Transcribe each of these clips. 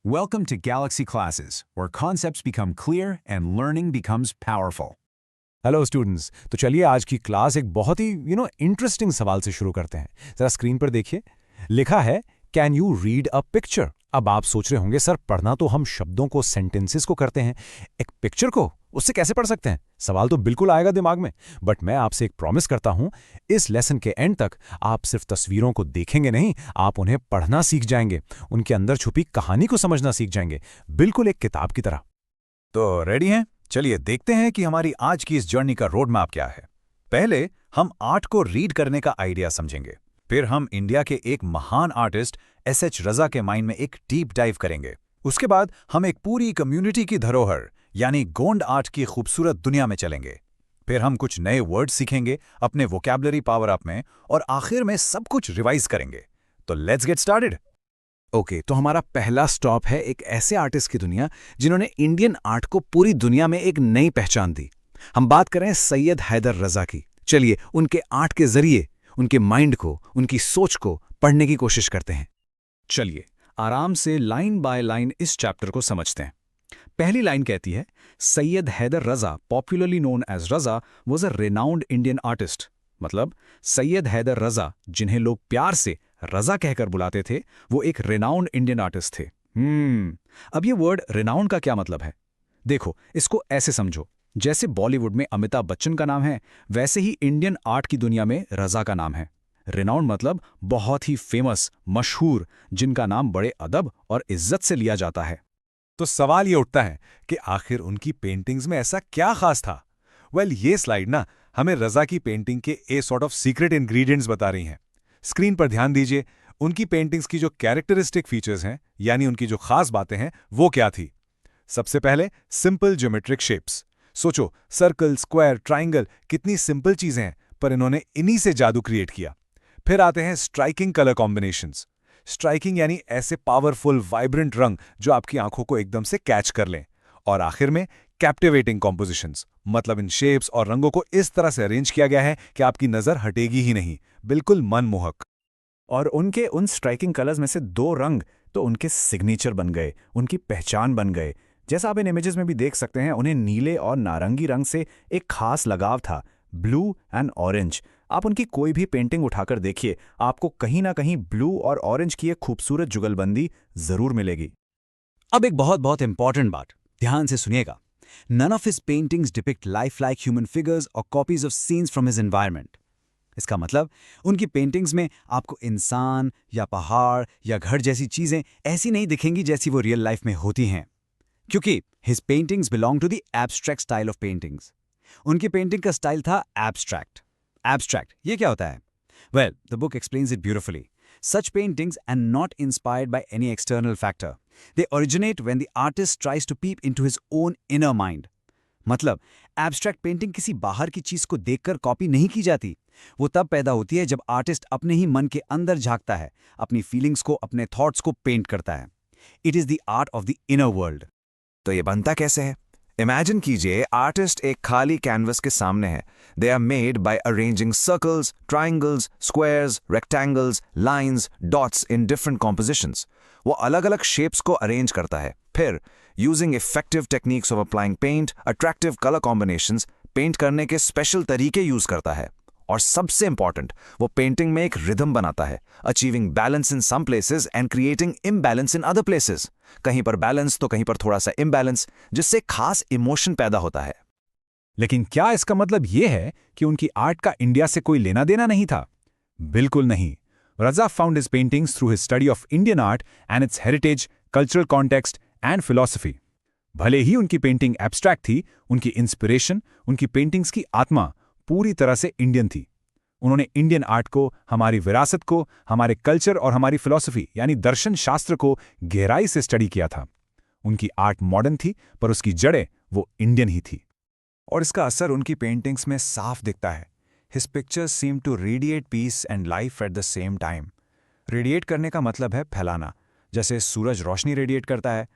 Welcome to Galaxy Classes, where concepts become clear and learning becomes powerful. Hello students. तो चलिए आज की class एक बहुत ही इंटरेस्टिंग सवाल से शुरू करते हैं। ज़रा स्क्रीन पर देखिए, लिखा है can you read a picture. अब आप सोच रहे होंगे सर पढ़ना तो हम शब्दों को सेंटेंसेस को करते हैं, एक पिक्चर को उससे कैसे पढ़ सकते हैं? सवाल तो बिल्कुल आएगा दिमाग में, बट मैं आपसे एक प्रॉमिस करता हूं, इस लेसन के एंड तक आप सिर्फ तस्वीरों को देखेंगे नहीं, आप उन्हें पढ़ना सीख जाएंगे, उनके अंदर छुपी कहानी को समझना सीख जाएंगे, बिल्कुल एक किताब की तरह। तो रेडी हैं? चलिए देखते हैं कि हमारी आज की इस जर्नी का रोड मैप क्या है। पहले हम आर्ट को रीड करने का आइडिया समझेंगे, फिर हम इंडिया के एक महान आर्टिस्ट एसएच रजा के माइंड में एक डीप डाइव करेंगे। उसके बाद हम एक पूरी कम्युनिटी की धरोहर यानी गोंड आर्ट की खूबसूरत दुनिया में चलेंगे। फिर हम कुछ नए वर्ड सीखेंगे अपने वोकैबुलरी पावर अप में, और आखिर में सब कुछ रिवाइज करेंगे। तो लेट्स गेट स्टार्टेड। ओके, तो हमारा पहला स्टॉप है एक ऐसे आर्टिस्ट की दुनिया जिन्होंने इंडियन आर्ट को पूरी दुनिया में एक नई पहचान दी। हम बात करें सैयद हैदर रजा की। चलिए उनके आर्ट के जरिए उनके माइंड को, उनकी सोच को पढ़ने की कोशिश करते हैं। चलिए आराम से लाइन बाय लाइन इस चैप्टर को समझते हैं। पहली लाइन कहती है, Syed Haider Raza, popularly known as Raza, was a renowned Indian artist. मतलब सैयद हैदर रजा, जिन्हें लोग प्यार से रजा कहकर बुलाते थे, वो एक रेनाउंड इंडियन आर्टिस्ट थे। अब ये वर्ड रेनाउंड का क्या मतलब है? देखो, इसको ऐसे समझो, जैसे बॉलीवुड में अमिताभ बच्चन का नाम है, वैसे ही इंडियन आर्ट की दुनिया में रजा का नाम है। रेनाउंड मतलब बहुत ही फेमस, मशहूर, जिनका नाम बड़े अदब और इज्जत से लिया जाता है। तो सवाल ये उठता है कि आखिर उनकी पेंटिंग्स में ऐसा क्या खास था? ये स्लाइड ना हमें रजा की पेंटिंग के a sort of secret ingredients बता रही हैं। स्क्रीन पर ध्यान दीजिए, उनकी पेंटिंग्स की जो कैरेक्टरिस्टिक फीचर्स हैं, यानी उनकी जो खास बातें हैं, वो क्या थी? सबसे पहले सिंपल ज्योमेट्रिक शेप्स। सोचो, सर्कल, स्क्वायर, ट्राइंगल, कितनी सिंपल चीजें हैं, पर इन्होंने इन्हीं से जादू क्रिएट किया। फिर आते हैं स्ट्राइकिंग कलर कॉम्बिनेशंस। स्ट्राइकिंग यानी ऐसे पावरफुल वाइब्रेंट रंग जो आपकी आंखों को एकदम से कैच कर लें। और आखिर में कैप्टिवेटिंग कॉम्पोजिशंस, मतलब इन शेप्स और रंगों को इस तरह से अरेंज किया गया है कि आपकी नजर हटेगी ही नहीं, बिल्कुल मनमोहक। और उनके उन स्ट्राइकिंग कलर्स में से दो रंग तो उनके सिग्नेचर बन गए, उनकी पहचान बन गए। जैसा आप इन इमेजेस में भी देख सकते हैं, उन्हें नीले और नारंगी रंग से एक खास लगाव था, ब्लू एंड ऑरेंज। आप उनकी कोई भी पेंटिंग उठाकर देखिए, आपको कहीं ना कहीं ब्लू और ऑरेंज की एक खूबसूरत जुगलबंदी जरूर मिलेगी। अब एक बहुत बहुत इंपॉर्टेंट बात, ध्यान से सुनिएगा। None of his paintings depict life like human figures और copies of scenes from his environment. इसका मतलब उनकी पेंटिंग्स में आपको इंसान या पहाड़ या घर जैसी चीजें ऐसी नहीं दिखेंगी जैसी वो रियल लाइफ में होती हैं, क्योंकि his paintings belong to the abstract style of paintings. उनकी पेंटिंग का स्टाइल था एब्स्ट्रैक्ट। एब्स्ट्रैक्ट ये क्या होता है? Well, the book explains it beautifully. Such paintings are not inspired by any external factor. They originate when the artist tries to peep into his own inner mind. मतलब abstract painting किसी बाहर की चीज को देखकर कॉपी नहीं की जाती। वो तब पैदा होती है जब आर्टिस्ट अपने ही मन के अंदर झांकता है, अपनी फीलिंग्स को, अपने थॉट्स को पेंट करता है। It is the art of the inner world. तो ये बनता कैसे है? इमेजिन कीजिए, आर्टिस्ट एक खाली कैनवस के सामने है। They are made by arranging circles, triangles, squares, rectangles, lines, dots in different compositions. वो अलग अलग शेप्स को अरेंज करता है। फिर using effective techniques of applying paint, attractive colour combinations, paint करने के स्पेशल तरीके यूज करता है। और सबसे इंपॉर्टेंट, वो पेंटिंग में एक रिदम बनाता है, achieving balance in some places and creating imbalance in other places. कहीं पर बैलेंस तो कहीं पर थोड़ा सा इम्बैलेंस, जिससे खास इमोशन पैदा होता है। लेकिन क्या इसका मतलब ये है कि उनकी आर्ट का इंडिया से कोई लेना देना नहीं था? बिल्कुल नहीं। Raza found his paintings through his study of Indian art and its heritage, cultural context and philosophy. भले ही उनकी पेंटिंग एब्स्ट्रैक्ट थी, उनकी इंस्पिरेशन, उनकी पेंटिंग्स की आत्मा पूरी तरह से इंडियन थी। उन्होंने इंडियन आर्ट को, हमारी विरासत को, हमारे कल्चर और हमारी फिलॉसफी यानी दर्शन शास्त्र को गहराई से स्टडी किया था। उनकी आर्ट मॉडर्न थी, पर उसकी जड़ें वो इंडियन ही थी। और इसका असर उनकी पेंटिंग्स में साफ दिखता है। His pictures seem to radiate peace and life at the same time. Radiate करने का मतलब है फैलाना, जैसे सूरज रोशनी रेडिएट करता है।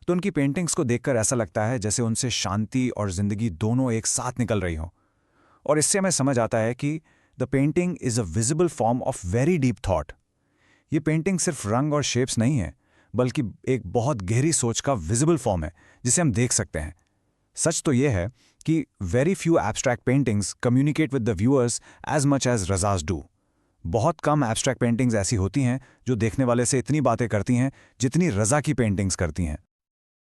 तो उनकी पेंटिंग्स को देखकर ऐसा लगता है जैसे उनसे शांति और जिंदगी दोनों एक साथ निकल रही हों। और इससे हमें समझ आता है कि the painting is a visible form of very deep thought. ये पेंटिंग सिर्फ रंग और शेप्स नहीं है, बल्कि एक बहुत गहरी सोच का विजिबल फॉर्म है जिसे हम देख सकते हैं। सच तो यह है कि very few abstract paintings communicate with the viewers as much as Raza's do. बहुत कम एब्स्ट्रैक्ट पेंटिंग्स ऐसी होती हैं जो देखने वाले से इतनी बातें करती हैं जितनी रजा की पेंटिंग्स करती हैं।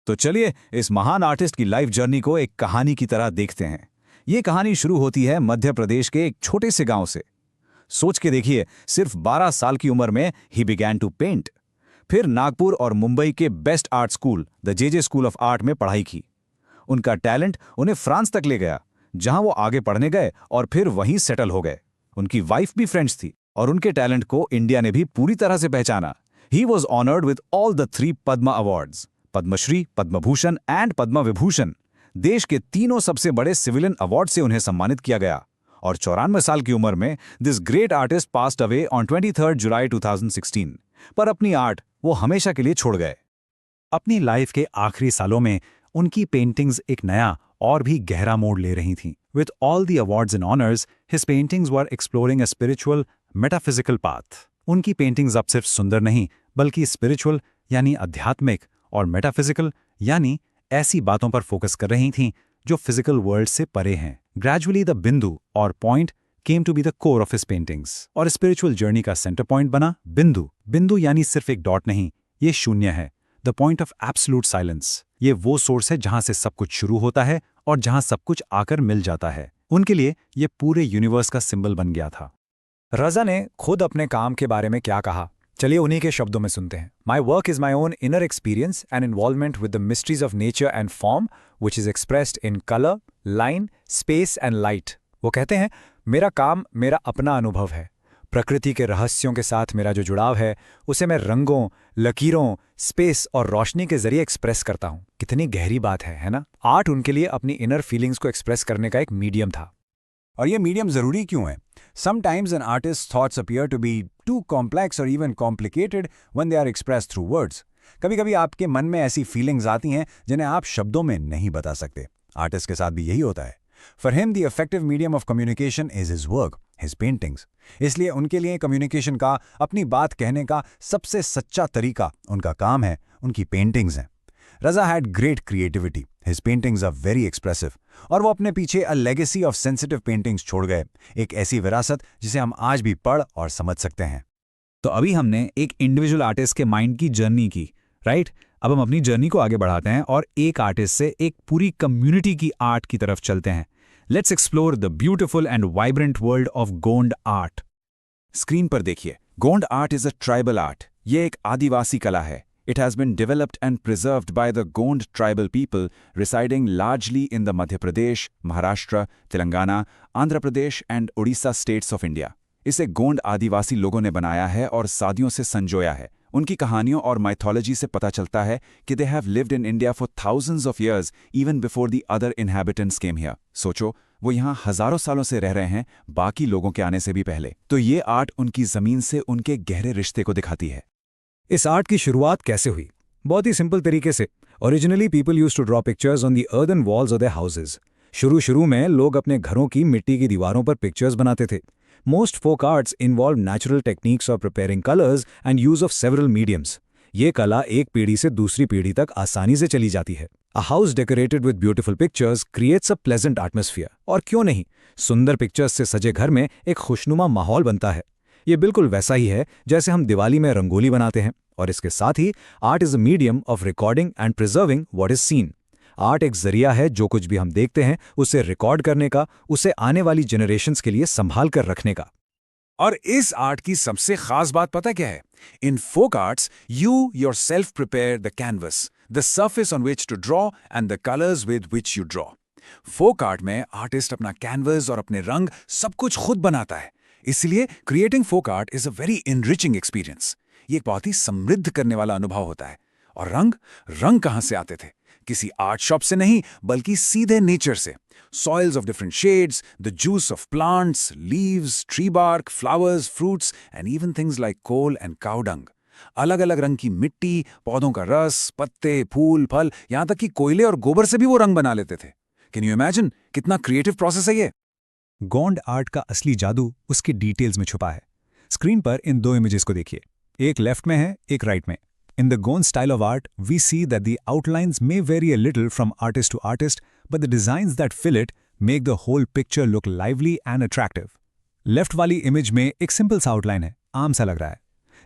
तो चलिए इस महान आर्टिस्ट की लाइफ जर्नी को एक कहानी की तरह देखते हैं। ये कहानी शुरू होती है मध्य प्रदेश के एक छोटे से गांव से। सोच के देखिए, सिर्फ 12 साल की उम्र में ही बिगैन टू पेंट। फिर नागपुर और मुंबई के best art school the J school of art में पढ़ाई की। उनका टैलेंट उन्हें फ्रांस तक ले गया, जहां वो आगे पढ़ने गए और फिर वहीं सेटल हो गए। उनकी वाइफ भी फ्रेंच थी और उनके टैलेंट को इंडिया ने भी पूरी तरह से पहचाना। He was honoured with all the 3 Padma awards, Padma Shri, Padma Bhushan and Padma Vibhushan. देश के तीनों सबसे बड़े सिविलियन अवार्ड से उन्हें सम्मानित किया गया। और 94 साल की उम्र में this great artist passed away on 23 जुलाई 2016। पर अपनी आर्ट वो हमेशा के लिए छोड़ गए। अपनी लाइफ के आखिरी सालों में उनकी पेंटिंग्स एक नया और भी गहरा मोड़ ले रही थीं। With all the awards and honours, his paintings were exploring a spiritual, metaphysical path. उनकी पेंटिंग्स अब सिर्फ सुंदर नहीं, बल्कि स्पिरिचुअल यानी आध्यात्मिक और मेटाफिजिकल यानी ऐसी बातों पर फोकस कर रही थीं जो फिजिकल वर्ल्ड से परे हैं। ग्रेजुअली द बिंदु और point came to be the core of his paintings. और स्पिरिचुअल जर्नी का सेंटर पॉइंट बना बिंदु। बिंदु यानी सिर्फ एक डॉट नहीं, ये शून्य है, the point of absolute silence. ये वो सोर्स है जहां से सब कुछ शुरू होता है और जहां सब कुछ आकर मिल जाता है। उनके लिए ये पूरे यूनिवर्स का सिंबल बन गया था। रजा ने खुद अपने काम के बारे में क्या कहा, चलिए उन्हीं के शब्दों में सुनते हैं। My work is my own inner experience and involvement with the mysteries of nature and form which is expressed in colour, line, space and light. वो कहते हैं, मेरा काम मेरा अपना अनुभव है। प्रकृति के रहस्यों के साथ मेरा जो जुड़ाव है उसे मैं रंगों, लकीरों, स्पेस और रोशनी के जरिए एक्सप्रेस करता हूँ। कितनी गहरी बात है ना? आर्ट उनके लिए अपनी इनर फीलिंग्स को एक्सप्रेस करने का एक मीडियम था। और ये मीडियम जरूरी क्यों है? Sometimes an artist's thoughts appear to be too complex or even complicated when they are expressed through words. कभी-कभी आपके मन में ऐसी फीलिंग्स आती हैं जिन्हें आप शब्दों में नहीं बता सकते। आर्टिस्ट के साथ भी यही होता है। For him, the effective medium of communication is his work, his paintings. इसलिए उनके लिए कम्युनिकेशन का, अपनी बात कहने का सबसे सच्चा तरीका उनका काम है, उनकी पेंटिंग्स हैं। Raza had great creativity. His paintings are very expressive. और वो अपने पीछे a legacy of sensitive paintings छोड़ गए, एक ऐसी विरासत जिसे हम आज भी पढ़ और समझ सकते हैं। तो अभी हमने एक इंडिविजुअल आर्टिस्ट के माइंड की जर्नी की, राइट? अब हम अपनी जर्नी को आगे बढ़ाते हैं और एक आर्टिस्ट से एक पूरी कम्युनिटी की आर्ट की तरफ चलते हैं। Let's explore the beautiful and vibrant world of Gond art. Screen पर देखिए, Gond art is a tribal art. ये एक आदिवासी कला है। It has been developed and preserved by the Gond tribal people residing largely in the Madhya Pradesh, Maharashtra, Telangana, Andhra Pradesh and Odisha states of India. इसे गोंड आदिवासी लोगों ने बनाया है और सदियों से संजोया है। उनकी कहानियों और माइथोलॉजी से पता चलता है कि they have lived in India for thousands of years even before the other inhabitants came here. सोचो, वो यहाँ हजारों सालों से रह रहे हैं, बाकी लोगों के आने से भी पहले। तो ये आर्ट उनकी जमीन से उनके गहरे रिश्ते को दिखाती है। इस आर्ट की शुरुआत कैसे हुई? बहुत ही सिंपल तरीके से। Originally people used to draw pictures on the earthen walls of their houses. शुरू में लोग अपने घरों की मिट्टी की दीवारों पर पिक्चर्स बनाते थे। Most folk arts involve natural techniques of preparing colours and use of several mediums. ये कला एक पीढ़ी से दूसरी पीढ़ी तक आसानी से चली जाती है। A house decorated with beautiful pictures creates a pleasant atmosphere. और क्यों नहीं, सुंदर पिक्चर्स से सजे घर में एक खुशनुमा माहौल बनता है। ये बिल्कुल वैसा ही है जैसे हम दिवाली में रंगोली बनाते हैं। और इसके साथ ही art is a medium of recording and preserving what is seen. Art एक जरिया है जो कुछ भी हम देखते हैं उसे रिकॉर्ड करने का, उसे आने वाली जनरेशन्स के लिए संभाल कर रखने का। और इस आर्ट की सबसे खास बात पता क्या है? In folk arts you yourself prepare the canvas, the surface on which to draw and the colours with which you draw. Folk art में आर्टिस्ट अपना कैनवस और अपने रंग सब कुछ खुद बनाता है। इसलिए creating folk art is a very enriching experience. ये एक बहुत ही समृद्ध करने वाला अनुभव होता है। और रंग कहाँ से आते थे? किसी आर्ट शॉप से नहीं, बल्कि सीधे नेचर से। Soils of different shades, the juice of plants, leaves, tree bark, flowers, fruits and even things like coal and cow dung. अलग अलग रंग की मिट्टी, पौधों का रस, पत्ते, फूल, फल, यहां तक कि कोयले और गोबर से भी वो रंग बना लेते थे। कैन यू इमेजिन कितना क्रिएटिव प्रोसेस है ये? गोंड आर्ट का असली जादू उसकी डिटेल्स में छुपा है। स्क्रीन पर इन दो इमेजेस को देखिए, एक लेफ्ट में है, एक राइट में। In the Gone style of art, we see that the outlines may vary a little from artist to artist, but the designs that fill it make the whole picture look lively and attractive. Left वाली image में एक simple सा outline है, आम सा लग रहा है।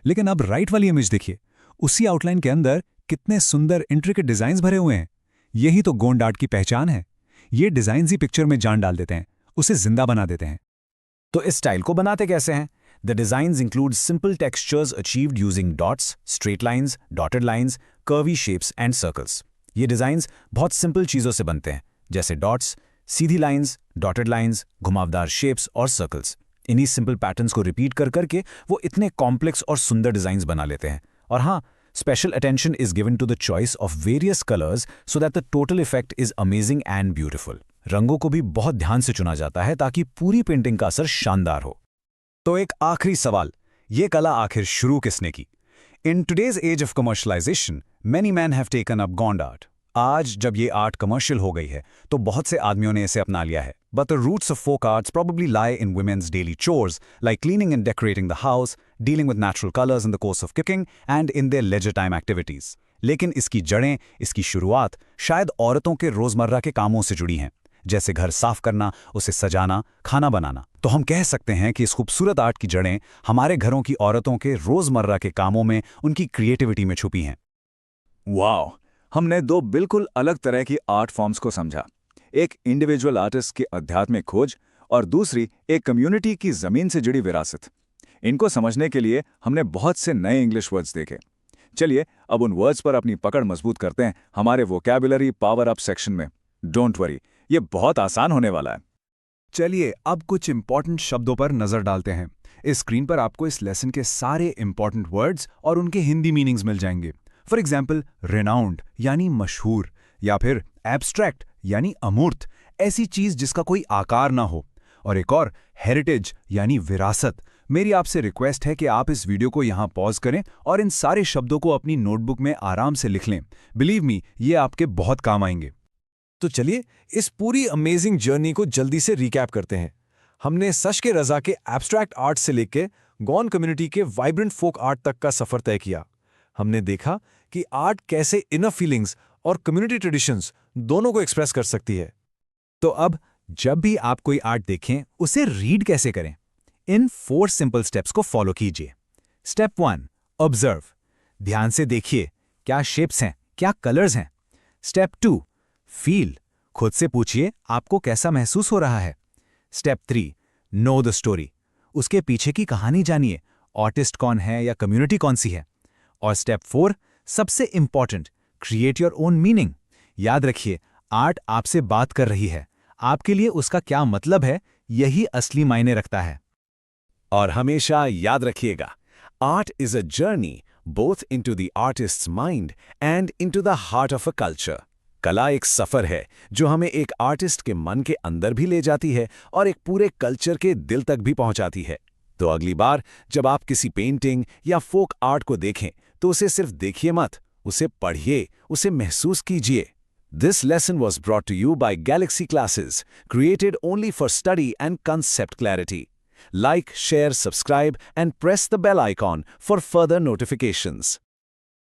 लेकिन अब राइट वाली इमेज देखिए, उसी आउटलाइन के अंदर कितने सुंदर इंट्रिकेट डिजाइन्स भरे हुए हैं। यही तो गोंड आर्ट की पहचान है। ये डिजाइन्स ही पिक्चर में जान डाल देते हैं, उसे जिंदा बना देते हैं। तो इस स्टाइल को बनाते कैसे हैं? The designs include simple textures achieved using dots, straight lines, dotted lines, curvy shapes and circles. ये डिजाइन्स बहुत सिंपल चीजों से बनते हैं, जैसे डॉट्स, सीधी लाइंस, डॉटेड लाइंस, घुमावदार शेप्स और सर्कल्स। इन्हीं सिंपल पैटर्न्स को रिपीट कर करके वो इतने कॉम्प्लेक्स और सुंदर डिजाइन्स बना लेते हैं। और हाँ, special attention is given to the choice of various colors so that the total effect is amazing and beautiful. रंगों को भी बहुत ध्यान से चुना जाता है ताकि पूरी पेंटिंग का असर शानदार हो। तो एक आखिरी सवाल, ये कला आखिर शुरू किसने की? In today's age of commercialization, many men have taken up Gond art. आज जब ये आर्ट कमर्शियल हो गई है तो बहुत से आदमियों ने इसे अपना लिया है। But the roots of folk arts probably lie in women's daily chores, like cleaning and decorating the house, dealing with natural colors in the course of cooking, and in their leisure time activities. लेकिन इसकी जड़ें, इसकी शुरुआत शायद औरतों के रोजमर्रा के कामों से जुड़ी हैं, जैसे घर साफ करना, उसे सजाना, खाना बनाना। तो हम कह सकते हैं कि इस खूबसूरत आर्ट की जड़ें हमारे घरों की औरतों के रोजमर्रा के कामों में उनकी क्रिएटिविटी में छुपी हैं। वाह, हमने दो बिल्कुल अलग तरह की आर्ट फॉर्म्स को समझा। एक इंडिविजुअल आर्टिस्ट की आध्यात्मिक खोज और दूसरी एक कम्युनिटी की जमीन से जुड़ी विरासत। इनको समझने के लिए हमने बहुत से नए इंग्लिश वर्ड्स देखे। चलिए अब उन वर्ड्स पर अपनी पकड़ मजबूत करते हैं हमारे वोकैबुलरी पावर अप सेक्शन में। डोंट वरी, ये बहुत आसान होने वाला है। चलिए अब कुछ इंपॉर्टेंट शब्दों पर नजर डालते हैं। इस स्क्रीन पर आपको इस लेसन के सारे इंपॉर्टेंट वर्ड्स और उनके हिंदी मीनिंग्स मिल जाएंगे। फॉर एग्जाम्पल, रेनाउंड यानी मशहूर, या फिर एब्स्ट्रैक्ट यानी अमूर्त, ऐसी चीज जिसका कोई आकार ना हो। और एक और, हेरिटेज यानी विरासत। मेरी आपसे रिक्वेस्ट है कि आप इस वीडियो को यहाँ पॉज करें और इन सारे शब्दों को अपनी नोटबुक में आराम से लिख लें। बिलीव मी, ये आपके बहुत काम आएंगे। तो चलिए इस पूरी अमेजिंग जर्नी को जल्दी से रिकैप करते हैं। हमने सच के रजा के एब्स्ट्रैक्ट आर्ट से लेकर गॉन कम्युनिटी के वाइब्रेंट फोक आर्ट तक का सफर तय किया। हमने देखा कि आर्ट कैसे इनर फीलिंग्स और कम्युनिटी ट्रेडिशंस दोनों को एक्सप्रेस कर सकती है। तो अब जब भी आप कोई आर्ट देखें, उसे रीड कैसे करें? इन 4 सिंपल स्टेप्स को फॉलो कीजिए। Step 1, observe. ध्यान से देखिए, क्या शेप्स हैं, क्या कलर्स हैं। Step 2, feel. खुद से पूछिए आपको कैसा महसूस हो रहा है। Step 3, know the story. उसके पीछे की कहानी जानिए, आर्टिस्ट कौन है या कम्युनिटी कौन सी है। और स्टेप 4, सबसे important, create your own meaning. याद रखिए, आर्ट आपसे बात कर रही है, आपके लिए उसका क्या मतलब है, यही असली मायने रखता है। और हमेशा याद रखिएगा, art is a journey both into the artists mind and into the heart of a culture. कला एक सफर है जो हमें एक आर्टिस्ट के मन के अंदर भी ले जाती है और एक पूरे कल्चर के दिल तक भी पहुंचाती है। तो अगली बार जब आप किसी पेंटिंग या फोक आर्ट को देखें तो उसे सिर्फ देखिए मत, उसे पढ़िए, उसे महसूस कीजिए। This lesson was brought to you by Galaxy Classes, created only for study and concept clarity. Like, share, subscribe, and press the bell icon for further notifications.